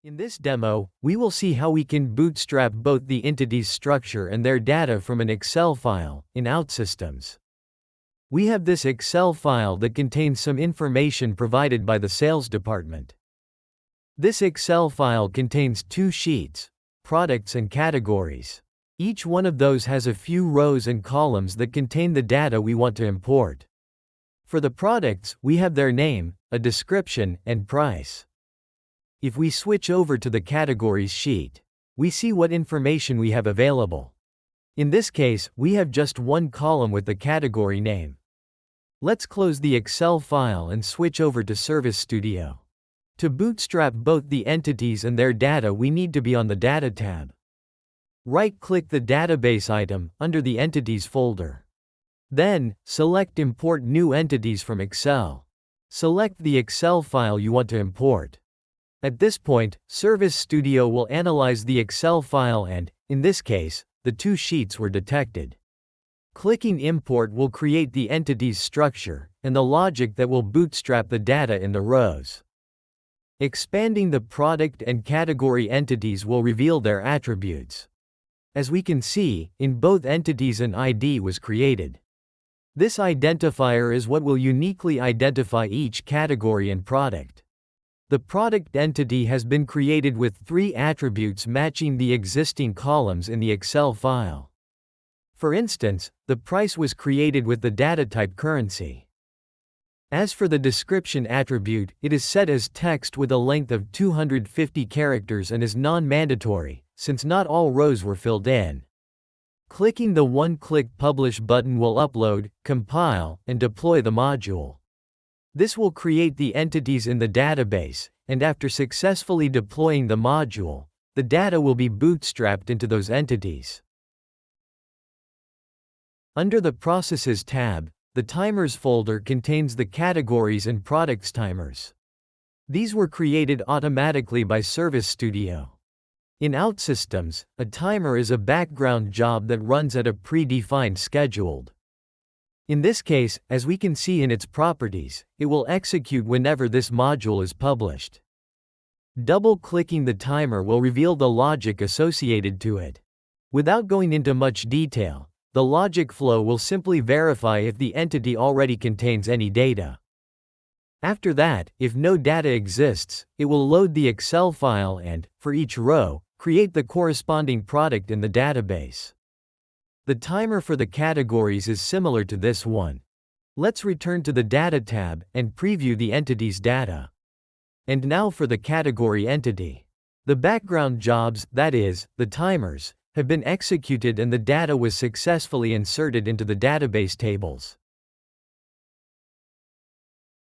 In this demo, we will see how we can bootstrap both the entity's structure and their data from an Excel file in OutSystems. We have this Excel file that contains some information provided by the sales department. This Excel file contains two sheets, products and categories. Each one of those has a few rows and columns that contain the data we want to import. For the products, we have their name, a description, and price. If we switch over to the categories sheet, we see what information we have available. In this case, we have just one column with the category name. Let's close the Excel file and switch over to Service Studio. To bootstrap both the entities and their data, we need to be on the Data tab. Right-click the database item under the Entities folder. Then, select Import New Entities from Excel. Select the Excel file you want to import. At this point, Service Studio will analyze the Excel file and, in this case, the two sheets were detected. Clicking Import will create the entity's structure and the logic that will bootstrap the data in the rows. Expanding the product and category entities will reveal their attributes. As we can see, in both entities an ID was created. This identifier is what will uniquely identify each category and product. The product entity has been created with three attributes matching the existing columns in the Excel file. For instance, the price was created with the data type currency. As for the description attribute, it is set as text with a length of 250 characters and is non-mandatory, since not all rows were filled in. Clicking the one-click Publish button will upload, compile, and deploy the module. This will create the entities in the database, and after successfully deploying the module, the data will be bootstrapped into those entities. Under the Processes tab, the Timers folder contains the categories and products timers. These were created automatically by Service Studio. In OutSystems, a timer is a background job that runs at a predefined scheduled. In this case, as we can see in its properties, it will execute whenever this module is published. Double-clicking the timer will reveal the logic associated to it. Without going into much detail, the logic flow will simply verify if the entity already contains any data. After that, if no data exists, it will load the Excel file and, for each row, create the corresponding product in the database. The timer for the categories is similar to this one. Let's return to the Data tab and preview the entity's data. And now for the category entity. The background jobs, that is, the timers, have been executed and the data was successfully inserted into the database tables.